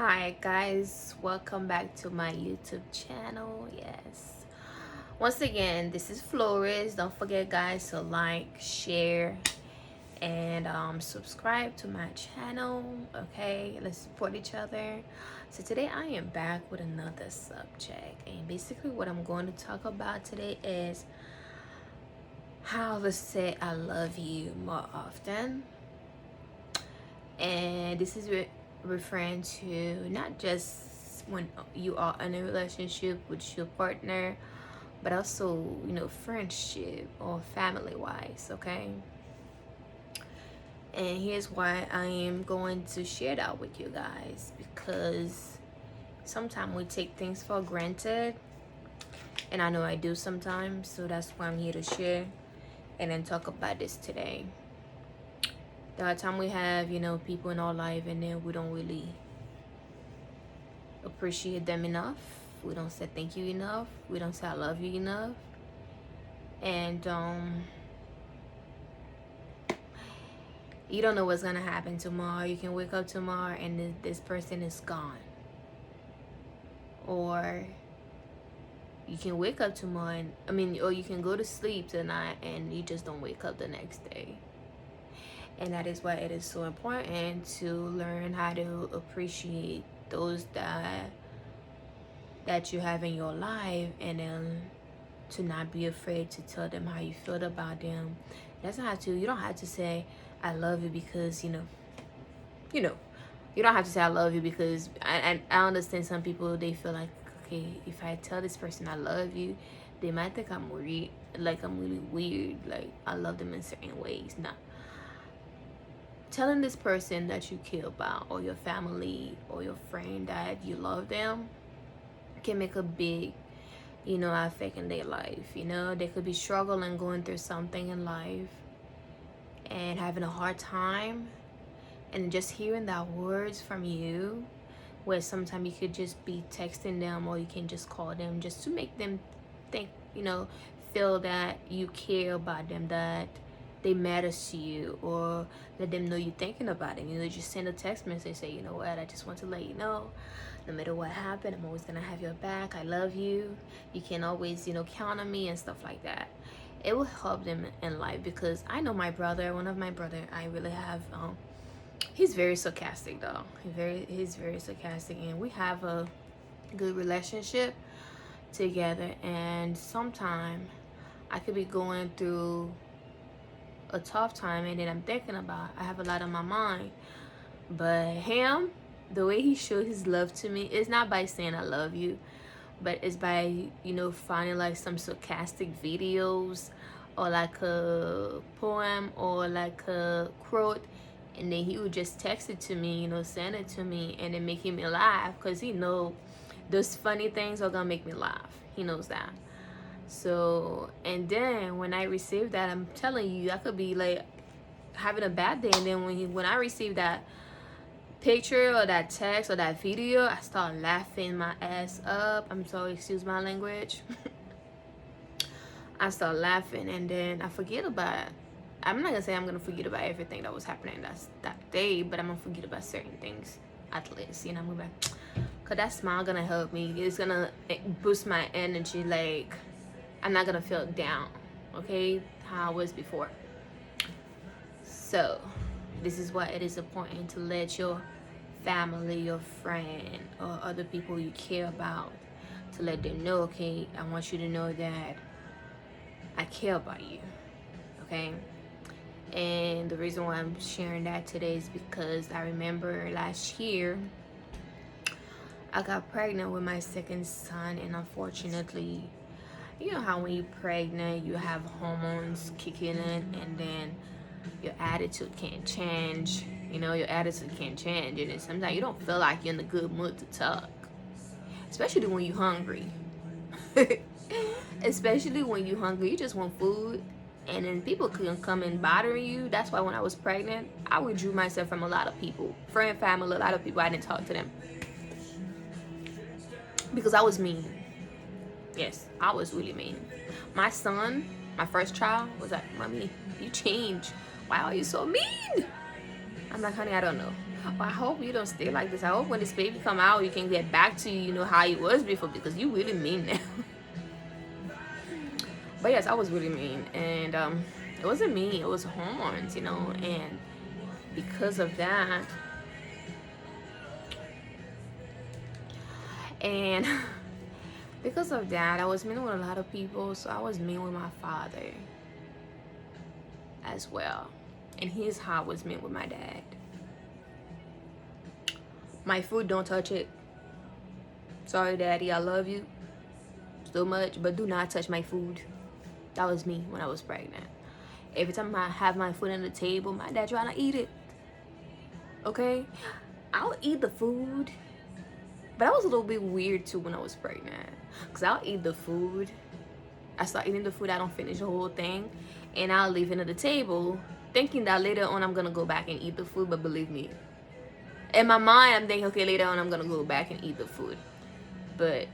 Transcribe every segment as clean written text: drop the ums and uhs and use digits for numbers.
Hi guys, welcome back to my YouTube channel. Yes, once again, this is Flores. Don't forget guys to like, share, and subscribe to my channel. Okay, let's support each other. So today I am back with another subject, and basically what I'm going to talk about today is how to say I love you more often. And this is referring to not just when you are in a relationship with your partner, but also friendship or family wise. Okay, and here's why I am going to share that with you guys, because sometimes we take things for granted, and I know I do sometimes. So that's why I'm here to share and then talk about this today. There are times we have people in our life, and then we don't really appreciate them enough. We don't say thank you enough. We don't say I love you enough. And you don't know what's gonna happen tomorrow. You can wake up tomorrow and this person is gone, or you can wake up tomorrow or you can go to sleep tonight and you just don't wake up the next day. And that is why it is so important to learn how to appreciate those that you have in your life, and then to not be afraid to tell them how you feel about them. You don't have to say I love you because you don't have to say I love you because I understand some people, they feel like, okay, if I tell this person I love you, they might think I'm weird, like I'm really weird, like I love them in certain ways. Nah, telling this person that you care about, or your family or your friend, that you love them can make a big effect in their life. They could be struggling, going through something in life and having a hard time, and just hearing that words from you, where sometimes you could just be texting them or you can just call them, just to make them think, feel that you care about them, that they matter to you, or let them know you're thinking about them. Just send a text message, say, you know what, I just want to let you know, no matter what happened, I'm always gonna have your back. I love you. You can always, count on me and stuff like that. It will help them in life, because I know one of my brother, I really have, he's very sarcastic though. He's very sarcastic, and we have a good relationship together. And sometimes I could be going through a tough time, and then I have a lot on my mind. But him, the way he showed his love to me is not by saying I love you, but it's by finding like some sarcastic videos, or like a poem, or like a quote, and then he would just text it to me, send it to me, and then making me laugh, because he know those funny things are gonna make me laugh. He knows that. So, and then when I received that, I'm telling you, I could be like having a bad day, and then when I receive that picture or that text or that video, I start laughing my ass up. I'm sorry, excuse my language. I start laughing, and then I forget about it. I'm not gonna say I'm gonna forget about everything that was happening that day, but I'm gonna forget about certain things at least. I'm gonna be like, cause that smile gonna help me. It's gonna boost my energy. Like, I'm not gonna feel down, okay, how I was before. So this is why it is important to let your family, your friend, or other people you care about, to let them know, okay, I want you to know that I care about you, okay? And the reason why I'm sharing that today is because I remember last year I got pregnant with my second son, and unfortunately, you know how when you're pregnant, you have hormones kicking in, and then your attitude can't change. Your attitude can't change, and then sometimes you don't feel like you're in a good mood to talk, especially when you're hungry. Especially when you're hungry, you just want food, and then people can come and bother you. That's why when I was pregnant, I withdrew myself from a lot of people, friend, family, a lot of people. I didn't talk to them because I was mean. Yes, I was really mean. My son, my first child, was like, "Mommy, you changed. Why are you so mean?" I'm like, "Honey, I don't know." Well, I hope you don't stay like this. I hope when this baby come out, you can get back to, you know, how you was before, because you really mean now. But yes, I was really mean, and it wasn't me. It was hormones, you know, and because of that, and because of that, I was mean with a lot of people. So I was mean with my father as well, and his heart was mean with my dad. My food, don't touch it. Sorry, daddy, I love you so much, but do not touch my food. That was me when I was pregnant. Every time I have my food on the table, my dad trying to eat it. Okay? I'll eat the food, but I was a little bit weird too when I was pregnant. Because I'll eat the food. I start eating the food, I don't finish the whole thing. And I'll leave it on the table, thinking that later on I'm going to go back and eat the food. But believe me, in my mind, I'm thinking, okay, later on I'm going to go back and eat the food. But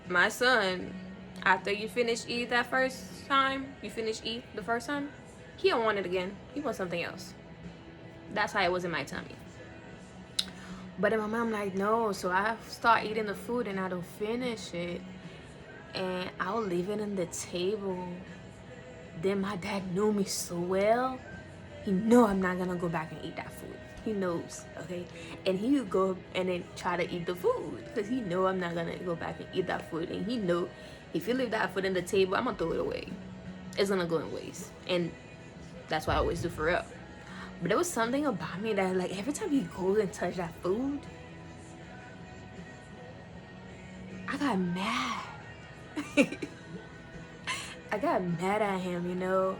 my son, after you finish eat that first time, you finish eat the first time, he don't want it again. He wants something else. That's how it was in my tummy. But in my mom, like, no. So I start eating the food and I don't finish it. And I'll leave it on the table. Then my dad knew me so well. He know I'm not gonna go back and eat that food. He knows, okay? And he would go and then try to eat the food, because he know I'm not gonna go back and eat that food. And he know if you leave that food on the table, I'm gonna throw it away. It's gonna go in waste. And that's what I always do, for real. But there was something about me that, like, every time he goes and touch that food, I got mad. I got mad at him, you know.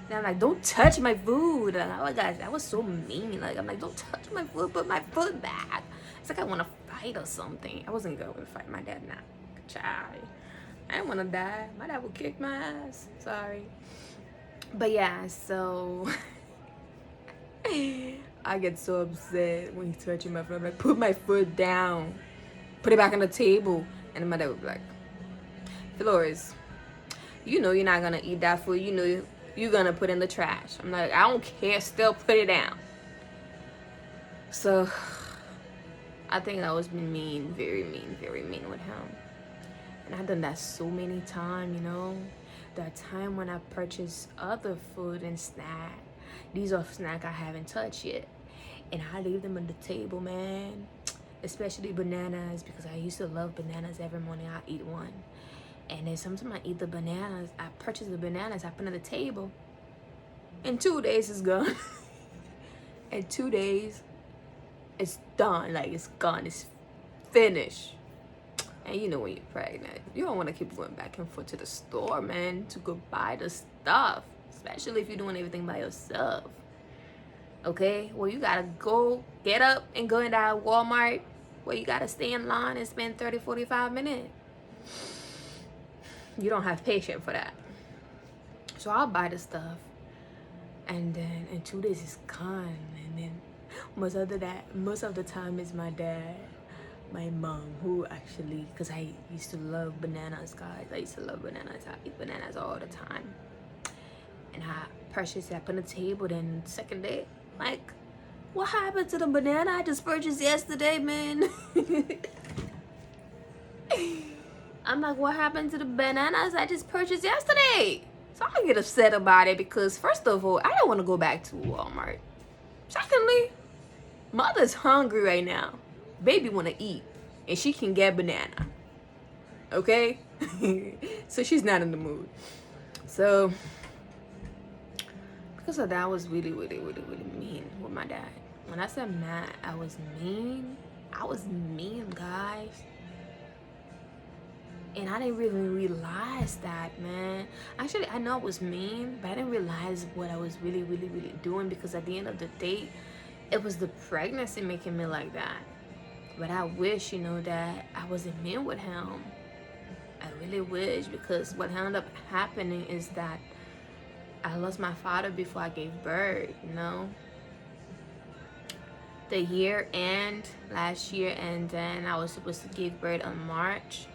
And I'm like, don't touch my food. And oh my gosh, that was so mean. Like, I'm like, don't touch my food, put my food back. It's like I want to fight or something. I wasn't going to fight my dad now. Child, I didn't want to die. My dad would kick my ass. Sorry. But yeah, so I get so upset when he's touching my food. I'm like, put my foot down. Put it back on the table. And my dad would be like, Flores, you know you're not going to eat that food. You know you're going to put in the trash. I'm like, I don't care. Still put it down. So I think I was mean, very mean with him. And I've done that so many times, you know. That time when I purchased other food and snack. These are snacks I haven't touched yet. And I leave them on the table, man. Especially bananas, because I used to love bananas. Every morning I eat one. And then sometimes I eat the bananas. I purchase the bananas, I put it on the table. In 2 days, it's gone. In 2 days, it's done. Like, it's gone. It's finished. And you know when you're pregnant, you don't want to keep going back and forth to the store, man, to go buy the stuff. Especially if you're doing everything by yourself. Okay? Well, you got to go, get up and go in that Walmart where you got to stay in line and spend 30, 45 minutes. You don't have patience for that. So I'll buy the stuff. And then in 2 days, it's gone. And then most of the time, it's my dad, my mom, who actually, because I used to love bananas, guys. I used to love bananas. I eat bananas all the time. And I purchased it, I put on the table. Then second day, like, what happened to the banana I just purchased yesterday, man? I'm like, what happened to the bananas I just purchased yesterday? So I get upset about it because, first of all, I don't want to go back to Walmart. Secondly, mother's hungry right now. Baby want to eat, and she can get banana. Okay? So she's not in the mood. So because of that, I was really mean with my dad. When I said mad, I was mean. I was mean, guys. And I didn't really realize that, man. Actually, I know I was mean, but I didn't realize what I was really doing, because at the end of the day, it was the pregnancy making me like that. But I wish, you know, that I wasn't mean with him. I really wish, because what ended up happening is that I lost my father before I gave birth, you know. The year end last year, and then I was supposed to give birth on March.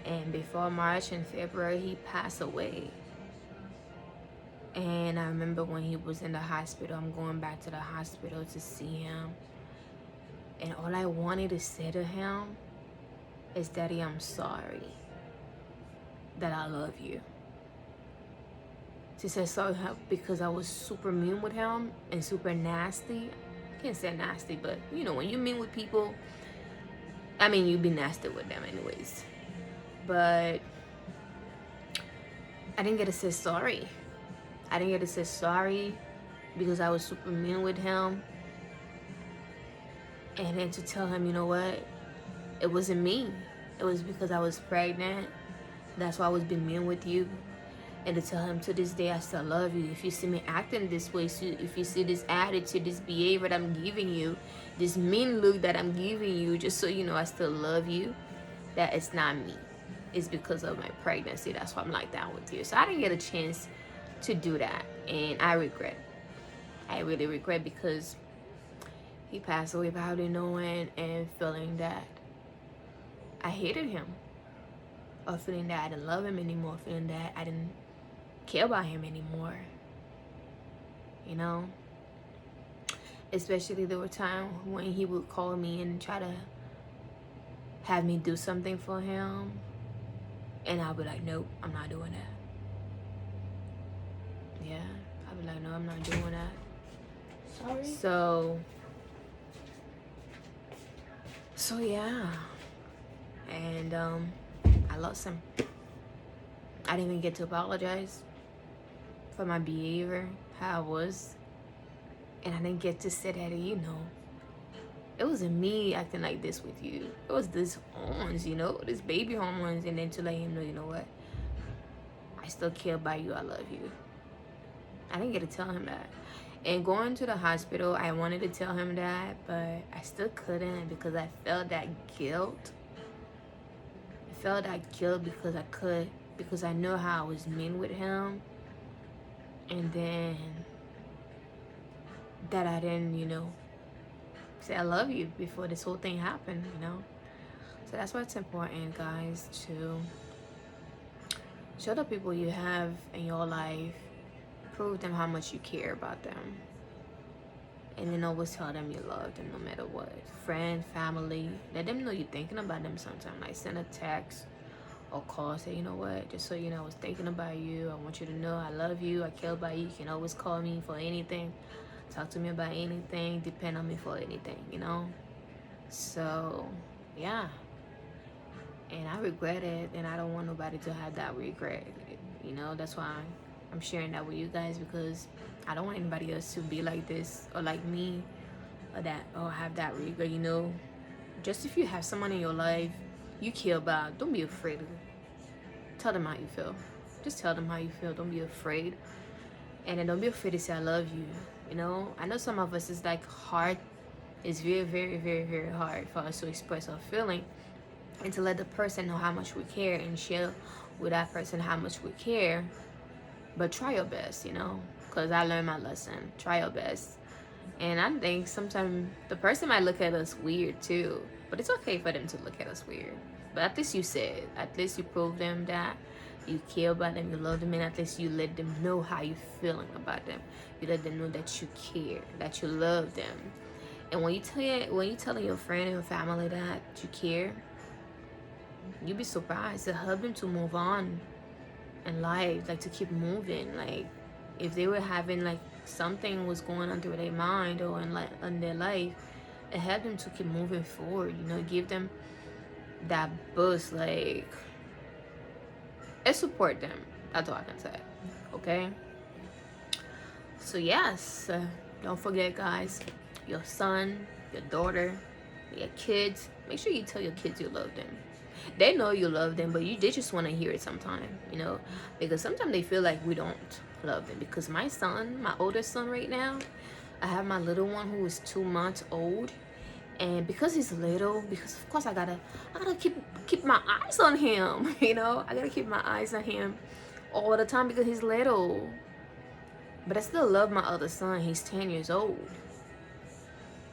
And before March and February, he passed away. And I remember when he was in the hospital, I'm going back to the hospital to see him. And all I wanted to say to him is, Daddy, I'm sorry that I love you. She said sorry because I was super mean with him and super nasty. I can't say nasty, but you know, when you're mean with people, I mean, you be nasty with them anyways. But I didn't get to say sorry. I didn't get to say sorry because I was super mean with him. And then to tell him, you know what? It wasn't me. It was because I was pregnant. That's why I was being mean with you. And to tell him, to this day, I still love you. If you see me acting this way, so if you see this attitude, this behavior that I'm giving you, this mean look that I'm giving you, just so you know I still love you, that it's not me. It's because of my pregnancy. That's why I'm like that with you. So I didn't get a chance to do that. And I regret. I really regret because he passed away without knowing and feeling that I hated him. Or feeling that I didn't love him anymore. Feeling that I didn't care about him anymore. You know? Especially there were times when he would call me and try to have me do something for him. And I'll be like, nope, I'm not doing that. Yeah, I'll be like, no, I'm not doing that. Sorry. So yeah. And I lost him. I didn't even get to apologize for my behavior, how I was. And I didn't get to say that, you know, it wasn't me acting like this with you. It was this hormones, you know, this baby hormones. And then to let him know, you know what? I still care about you. I love you. I didn't get to tell him that. And going to the hospital, I wanted to tell him that, but I still couldn't because I felt that guilt. I felt that guilt because I know how I was mean with him. And then that I didn't, you know, say I love you before this whole thing happened, you know. So that's why it's important, guys, to show the people you have in your life, prove them how much you care about them, and then always tell them you love them no matter what. Friend, family, let them know you're thinking about them sometime. Like send a text or call, say, you know what, just so you know, I was thinking about you. I want you to know I love you, I care about you. You can always call me for anything, talk to me about anything, depend on me for anything, you know. So yeah, and I regret it, and I don't want nobody to have that regret, you know. That's why I'm sharing that with you guys, because I don't want anybody else to be like this or like me, or have that regret, you know. Just if you have someone in your life you care about, don't be afraid to tell them how you feel. Just tell them how you feel. Don't be afraid. And then don't be afraid to say I love you, you know. I know some of us, it's like hard. It's very, very, very, very hard for us to express our feeling and to let the person know how much we care and share with that person how much we care. But try your best, you know, because I learned my lesson. Try your best. And I think sometimes the person might look at us weird too, but it's okay for them to look at us weird. But at least you said, at least you proved them that you care about them, you love them, and at least you let them know how you're feeling about them. You let them know that you care, that you love them. And when you telling your friend and your family that you care, you'll be surprised. To help them to move on in life, like to keep moving. Like if they were having like something was going on through their mind or in their life, it helped them to keep moving forward, you know, give them that boost, like it support them. That's all I can say. Okay, so yes, don't forget, guys, your son, your daughter, your kids, make sure you tell your kids you love them. They know you love them, but they just want to hear it sometime, you know, because sometimes they feel like we don't love them. Because my son, my oldest son right now, I have my little one who is 2 months old, and because he's little, because of course I gotta keep my eyes on him, you know. I gotta keep my eyes on him all the time because he's little. But I still love my other son. He's 10 years old,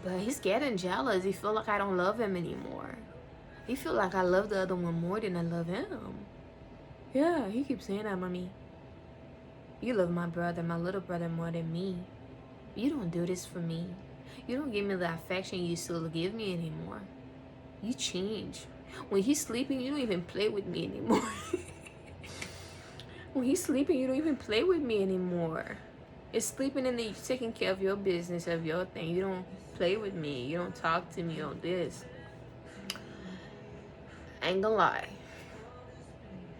but he's getting jealous. He feel like I don't love him anymore. He feel like I love the other one more than I love him. Yeah, he keeps saying that, mommy. You love my brother, my little brother, more than me. You don't do this for me. You don't give me the affection you used to give me anymore. You change. When he's sleeping, you don't even play with me anymore. When he's sleeping, you don't even play with me anymore. It's sleeping and then you taking care of your business, of your thing. You don't play with me. You don't talk to me on this. I ain't gonna lie.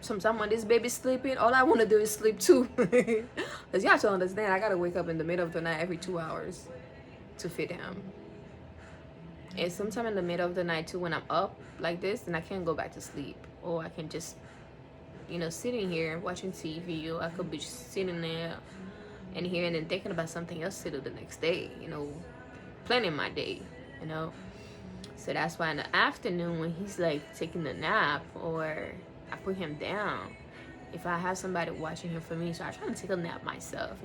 Sometimes when this baby's sleeping, all I want to do is sleep too. Because y'all to understand, I gotta wake up in the middle of the night every 2 hours to feed him. And sometime in the middle of the night too, when I'm up like this and I can't go back to sleep, or I can just, sitting here watching TV, or I could be just sitting there and here and then thinking about something else to do the next day, planning my day, So that's why in the afternoon when he's like taking a nap or I put him down, if I have somebody watching him for me, so I try to take a nap myself,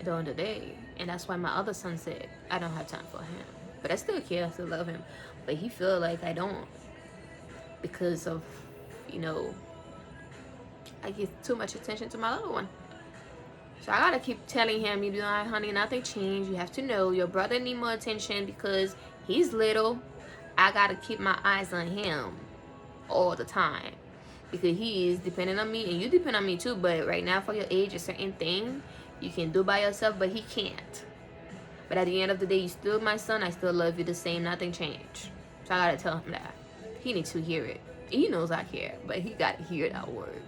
during the day. And that's why my other son said I don't have time for him. But I still care, I still love him. But he feel like I don't, because of, I give too much attention to my little one. So I gotta keep telling him, honey, nothing changed. You have to know your brother need more attention because he's little. I gotta keep my eyes on him all the time because he is dependent on me and you depend on me too. But right now, for your age, a certain thing you can do by yourself, but he can't. But at the end of the day, you still my son. I still love you the same. Nothing changed. So I gotta tell him that. He needs to hear it. He knows I care, but he gotta hear that word.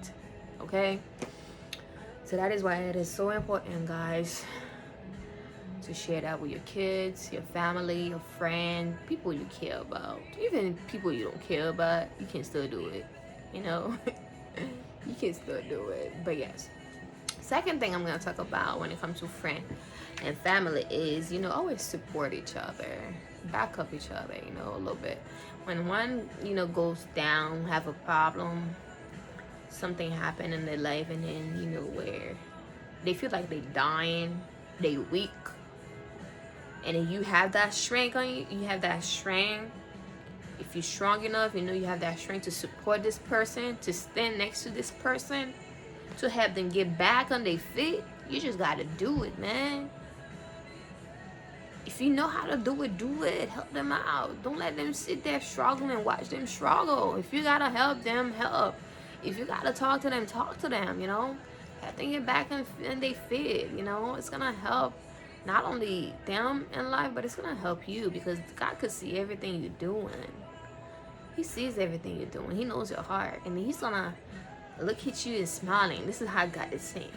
Okay? So that is why it is so important, guys, to share that with your kids, your family, your friend, people you care about. Even people you don't care about, you can still do it. You can still do it. But yes. Second thing I'm going to talk about when it comes to friend and family is, always support each other. Back up each other, a little bit. When one, goes down, have a problem, something happened in their life, and then, where they feel like they dying, they weak, and then you have that strength on you, you have that strength. If you're strong enough, you have that strength to support this person, to stand next to this person, to help them get back on their feet. You just gotta do it, man. If you know how to do it. Help them out. Don't let them sit there struggling and watch them struggle. If you gotta help them, help. If you gotta talk to them, talk to them, Help them get back on their feet, It's gonna help not only them in life, but it's gonna help you because God could see everything you're doing. He sees everything you're doing. He knows your heart. And he's gonna look at you and smiling. This is how God is saying.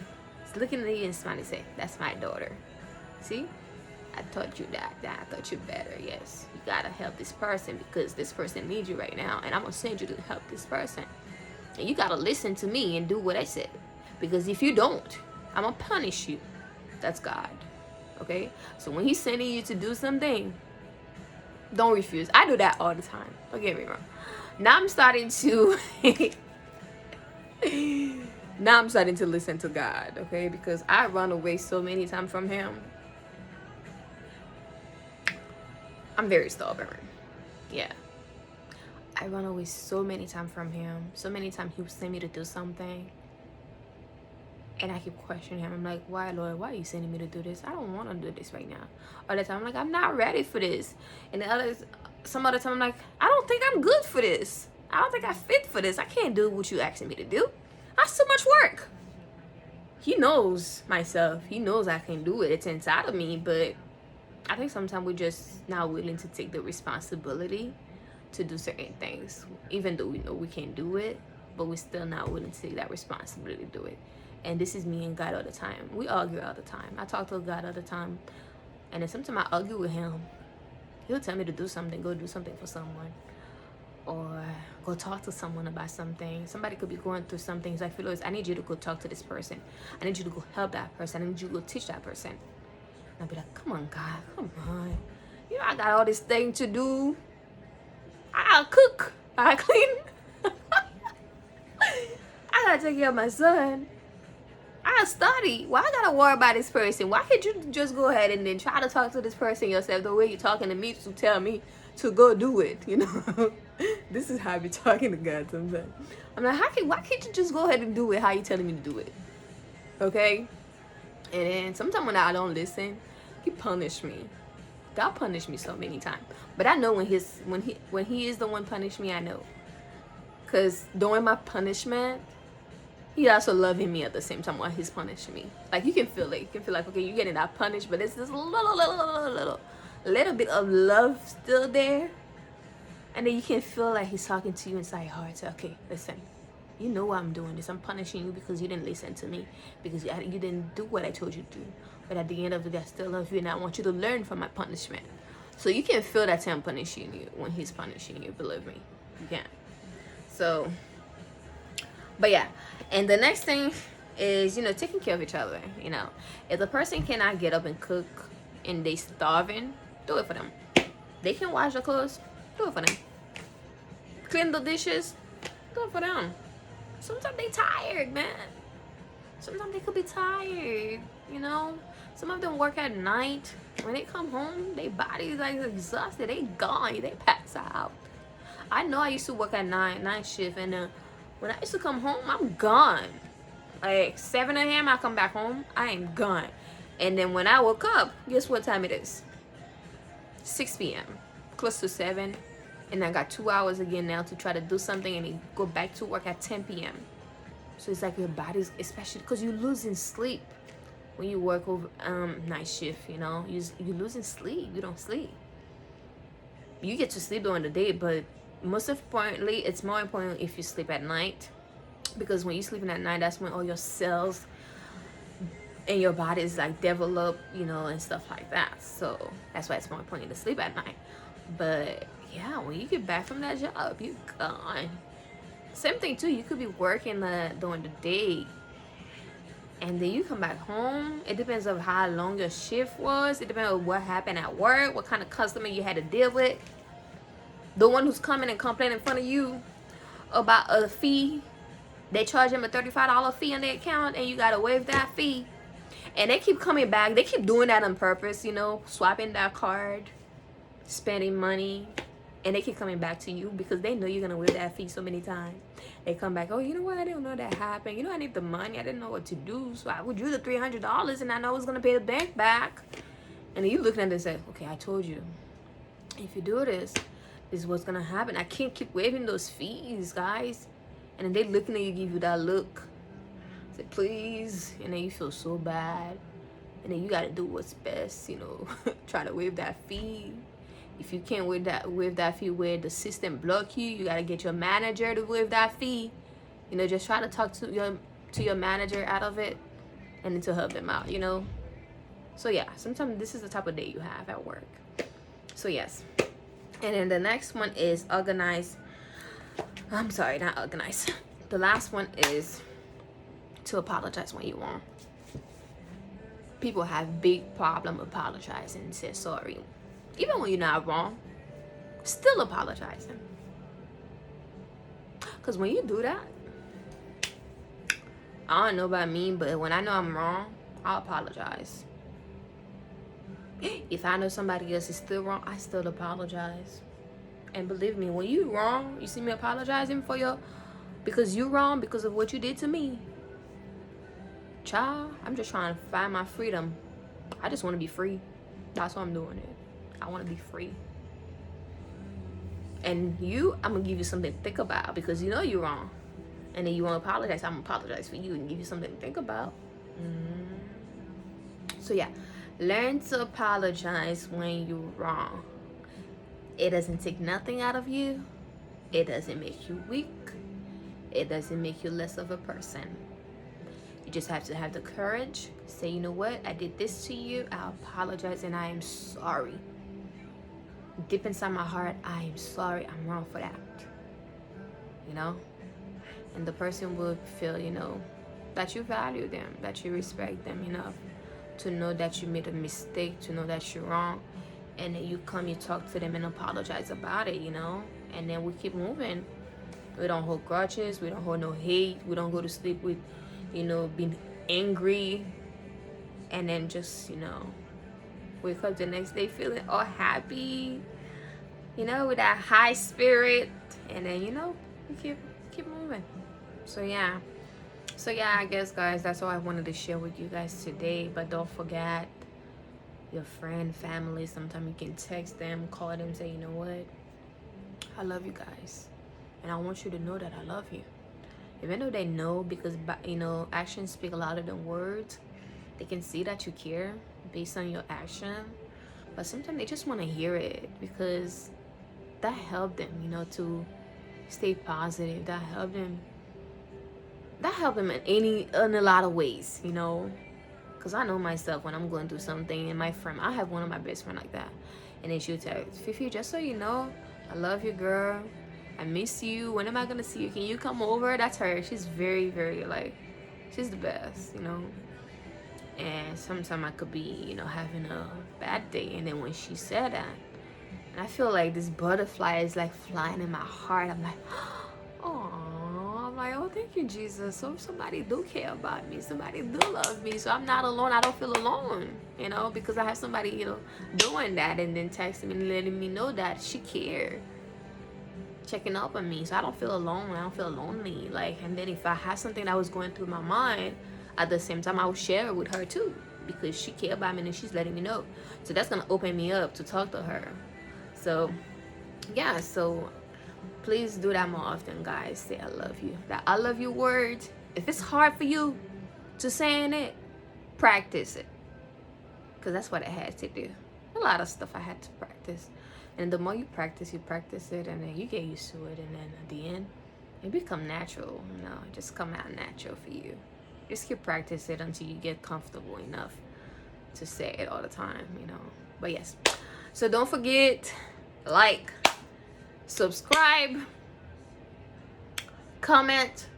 He's looking at you and smiling and say, that's my daughter. See? I taught you that. I taught you better. Yes. You gotta help this person because this person needs you right now. And I'm gonna send you to help this person. And you gotta listen to me and do what I said. Because if you don't, I'm gonna punish you. That's God. Okay? So when he's sending you to do something, don't refuse. I do that all the time. Don't get me wrong. Now I'm starting to listen to God, okay? Because I run away so many times from him. I'm very stubborn. Yeah. I run away so many times from him. So many times he would send me to do something. And I keep questioning him. I'm like, why, Lord? Why are you sending me to do this? I don't want to do this right now. All the time, I'm like, I'm not ready for this. And some other time, I'm like, I don't think I'm good for this. I don't think I fit for this. I can't do what you asking me to do. That's too much work. He knows myself. He knows I can do it. It's inside of me. But I think sometimes we're just not willing to take the responsibility to do certain things. Even though we know we can do it, but we're still not willing to take that responsibility to do it. And this is me and God all the time. We argue all the time. I talk to God all the time. And then sometimes I argue with him. He'll tell me to do something. Go do something for someone. Or go talk to someone about something. Somebody could be going through something. He's like, Phyllis, I need you to go talk to this person. I need you to go help that person. I need you to go teach that person. And I'll be like, come on, God. Come on. I got all this thing to do. I gotta cook. I gotta clean. I gotta take care of my son. I study. Why I gotta worry about this person? Why can't you just go ahead and then try to talk to this person yourself the way you're talking to me to tell me to go do it? This is how I be talking to God sometimes. I'm like, why can't you just go ahead and do it how you telling me to do it? Okay? And then sometimes when I don't listen, he punish me. God punished me so many times. But I know when he is the one punish me, I know. Cause during my punishment, he also loving me at the same time while he's punishing me. Like you can feel it. You can feel like, okay, you're getting that punished, but it's this little bit of love still there. And then you can feel like he's talking to you inside your heart. So, okay, listen. You know why I'm doing this. I'm punishing you because you didn't listen to me. Because you didn't do what I told you to do. But at the end of the day, I still love you and I want you to learn from my punishment. So you can feel that him punishing you when he's punishing you. Believe me. You can. So, but yeah. And the next thing is, taking care of each other. If the person cannot get up and cook and they starving, do it for them. They can wash the clothes, do it for them. Clean the dishes, do it for them. Sometimes they tired, man. Sometimes they could be tired, Some of them work at night. When they come home, their body's like exhausted. They gone. They pass out. I know I used to work at night shift, and when I used to come home, I'm gone. Like 7 a.m. I come back home, I am gone. And then when I woke up, guess what time it is? 6 p.m. Close to 7. And I got 2 hours again now to try to do something and then go back to work at 10 p.m. So it's like your body's, especially because you're losing sleep when you work over night shift, you're losing sleep. You don't sleep. You get to sleep during the day, but most importantly, it's more important if you sleep at night, because when you're sleeping at night, that's when all your cells in your body is like develop, and stuff like that. So that's why it's more important to sleep at night. But yeah, when you get back from that job, you're gone. Same thing too. You could be working during the day, and then you come back home. It depends on how long your shift was. It depends on what happened at work, what kind of customer you had to deal with. The one who's coming and complaining in front of you about a fee, they charge them a $35 fee on their account, and you gotta waive that fee. And they keep coming back. They keep doing that on purpose, swapping that card, spending money, and they keep coming back to you because they know you're gonna waive that fee so many times. They come back, oh, you know what? I didn't know that happened. I need the money. I didn't know what to do, so I would do the $300, and I know I was gonna pay the bank back. And then you looking at it and say, okay, I told you, if you do this is what's gonna happen. I can't keep waiving those fees, guys. And then they looking at you, give you that look, say please, and then you feel so bad, and then you gotta do what's best, try to waive that fee. If you can't waive that fee where the system block you gotta get your manager to waive that fee. Just try to talk to your manager out of it, and then to help them out. So yeah, sometimes this is the type of day you have at work. So yes. And then the next one is organize. I'm sorry, not organize. The last one is to apologize when you're wrong. People have big problem apologizing and say sorry. Even when you're not wrong, still apologizing. Because when you do that, I don't know about me, but when I know I'm wrong, I'll apologize. If I know somebody else is still wrong, I still apologize. And believe me, when you wrong, you see me apologizing because you wrong because of what you did to me. Child, I'm just trying to find my freedom. I just want to be free. That's why I'm doing it. I want to be free. And I'm going to give you something to think about because you're wrong. And then you want to apologize. I'm going to apologize for you and give you something to think about. So yeah. Learn to apologize when you're wrong. It doesn't take nothing out of you. It doesn't make you weak. It doesn't make you less of a person. You just have to have the courage. Say, you know what? I did this to you. I apologize and I am sorry. Deep inside my heart, I am sorry. I'm wrong for that. And the person will feel, that you value them, that you respect them enough to know that you made a mistake, to know that you're wrong, and then you talk to them and apologize about it, and then we keep moving. We don't hold grudges, we don't hold no hate, we don't go to sleep with, being angry, and then just, wake up the next day feeling all happy, with that high spirit, and then, we keep moving. So yeah, So yeah, I guess guys, that's all I wanted to share with you guys today. But don't forget your friend, family, sometimes you can text them, call them, say, you know what, I love you guys, and I want you to know that I love you. Even though they know, because actions speak louder than words. They can see that you care based on your action, but sometimes they just want to hear it, because that helped them, to stay positive. That helped them in a lot of ways, because I know myself when I'm going through something. And my friend, I have one of my best friend like that, and then she'll text, Fifi, just so you know, I love you, girl, I miss you, when am I gonna see you, can you come over? That's her. She's very, very, like, she's the best, and sometimes I could be, having a bad day, and then when she said that, and I feel like this butterfly is like flying in my heart. I'm like, oh, I'm like, oh, thank you, Jesus. So somebody do care about me. Somebody do love me. So I'm not alone. I don't feel alone, because I have somebody, doing that, and then texting me and letting me know that she cared, checking up on me. So I don't feel alone. I don't feel lonely. Like, and then if I had something that was going through my mind, at the same time, I would share it with her too, because she cared about me and she's letting me know. So that's gonna open me up to talk to her. So yeah, so please do that more often, guys. Say I love you. That I love you word, if it's hard for you to saying it, practice it, because that's what I had to do. A lot of stuff I had to practice, and the more you practice it, and then you get used to it, and then at the end it become natural. Just come out natural for you. Just keep practice it until you get comfortable enough to say it all the time. But yes, so don't forget, like, subscribe, comment,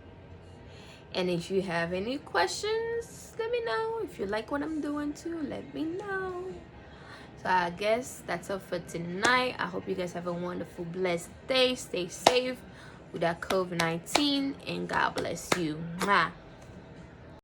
and if you have any questions, let me know. If you like what I'm doing too, let me know. So I guess that's all for tonight. I hope you guys have a wonderful, blessed day. Stay safe with that COVID-19, and God bless you. Mwah.